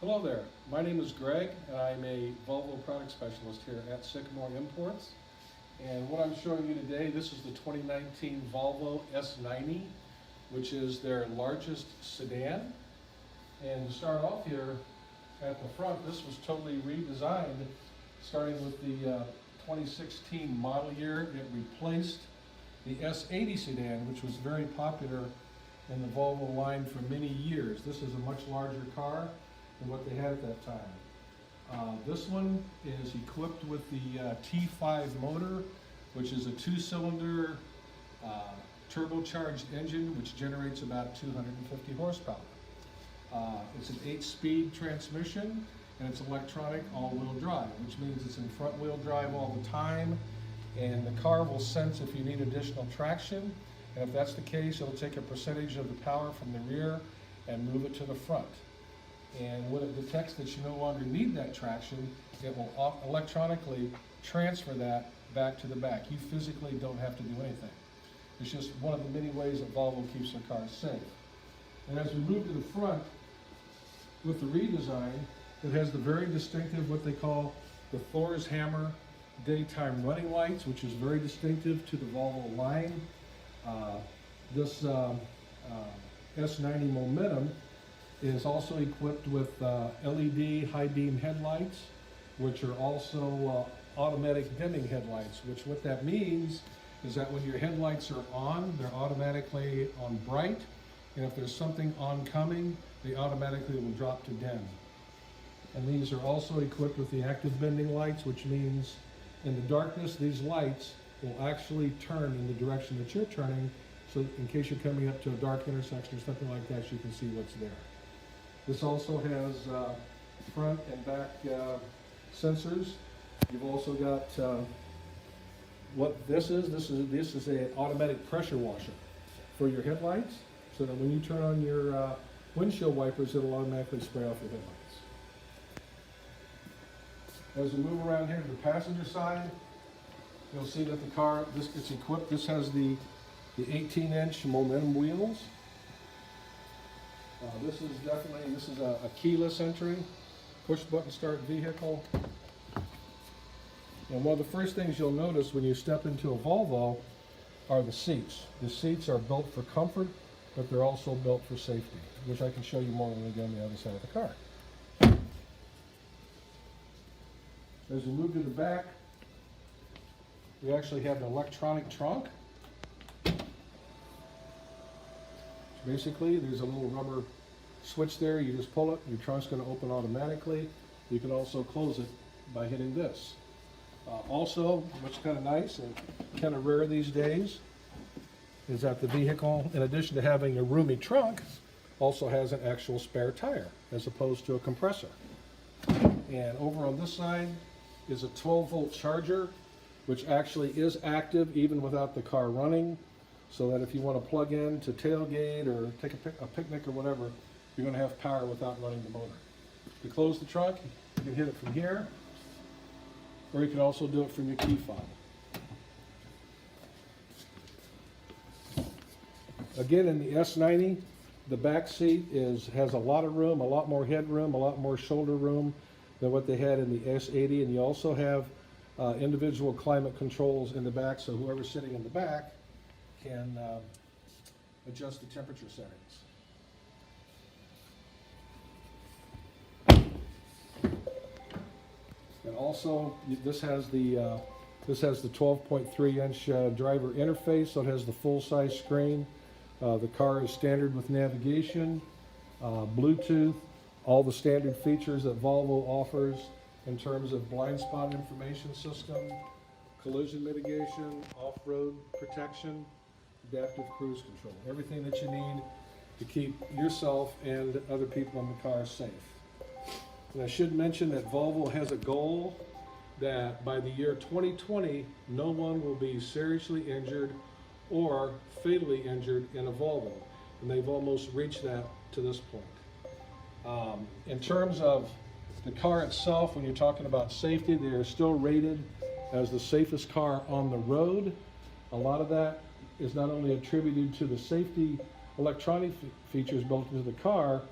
Hello there, my name is Greg and I'm a Volvo product specialist here at Sycamore Imports. And what I'm showing you today, this is the 2019 Volvo S90, which is their largest sedan. And to start off here at the front, this was totally redesigned, starting with the 2016 model year. It replaced the S80 sedan, which was very popular in the Volvo line for many years. This is a much larger car than what they had at that time. This one is equipped with the T5 motor, which is a 2-cylinder turbocharged engine which generates about 250 horsepower. It's an 8-speed transmission and it's electronic all-wheel drive, which means it's in front-wheel drive all the time, and the car will sense if you need additional traction, and if that's the case, it'll take a percentage of the power from the rear and move it to the front. And when it detects that you no longer need that traction, it will electronically transfer that back to the back. You physically don't have to do anything. It's just one of the many ways that Volvo keeps their cars safe. And as we move to the front, with the redesign, it has the very distinctive, what they call the Thor's Hammer daytime running lights, which is very distinctive to the Volvo line. This S90 Momentum is also equipped with LED high beam headlights, which are also automatic dimming headlights, which what that means is that when your headlights are on, they're automatically on bright, and if there's something oncoming, they automatically will drop to dim. And these are also equipped with the active bending lights, which means in the darkness, these lights will actually turn in the direction that you're turning, so in case you're coming up to a dark intersection or something like that, you can see what's there. This also has front and back sensors. You've also got what this is. This is an automatic pressure washer for your headlights, so that when you turn on your windshield wipers, it'll automatically spray off your headlights. As we move around here to the passenger side, you'll see that the car, this gets equipped. This has the 18-inch Momentum wheels. This is a keyless entry, push button start vehicle. And one of the first things you'll notice when you step into a Volvo are the seats. The seats are built for comfort, but they're also built for safety, which I can show you more when we get on the other side of the car. As we move to the back, we actually have an electronic trunk. Basically, there's a little rubber switch there. You just pull it, your trunk's going to open automatically. You can also close it by hitting this. Also, what's kind of nice and kind of rare these days is that the vehicle, in addition to having a roomy trunk, also has an actual spare tire as opposed to a compressor. And over on this side is a 12-volt charger, which actually is active even without the car running, so that if you want to plug in to tailgate or take a picnic or whatever, you're going to have power without running the motor. To close the trunk, you can hit it from here, or you can also do it from your key fob. Again, in the S90, the back seat has a lot of room, a lot more headroom, a lot more shoulder room than what they had in the S80, and you also have individual climate controls in the back, so whoever's sitting in the back can adjust the temperature settings. And also, this has the 12.3-inch driver interface, so it has the full-size screen. The car is standard with navigation, Bluetooth, all the standard features that Volvo offers in terms of blind spot information system, collision mitigation, off-road protection, adaptive cruise control. Everything that you need to keep yourself and other people in the car safe. And I should mention that Volvo has a goal that by the year 2020, no one will be seriously injured or fatally injured in a Volvo. And they've almost reached that to this point. In terms of the car itself, when you're talking about safety, they are still rated as the safest car on the road. A lot of that is not only attributed to the safety electronic features built into the car,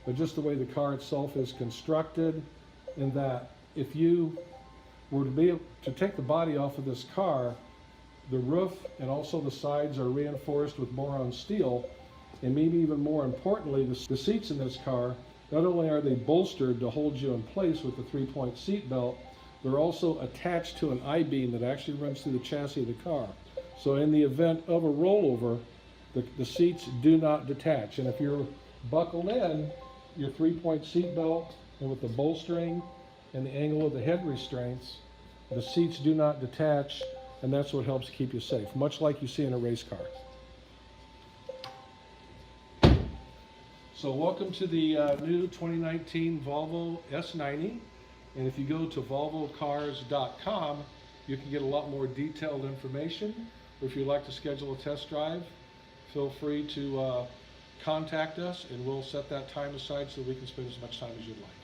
but just the way the car itself is constructed, in that if you were to be able to take the body off of this car, the roof and also the sides are reinforced with boron steel, and maybe even more importantly, the seats in this car, not only are they bolstered to hold you in place with the 3-point seat belt, they're also attached to an I-beam that actually runs through the chassis of the car. So in the event of a rollover, the seats do not detach. And if you're buckled in, your 3-point seat belt, and with the bolstering and the angle of the head restraints, the seats do not detach, and that's what helps keep you safe, much like you see in a race car. So welcome to the new 2019 Volvo S90. And if you go to volvocars.com, you can get a lot more detailed information. Or if you'd like to schedule a test drive, feel free to contact us, and we'll set that time aside so we can spend as much time as you'd like.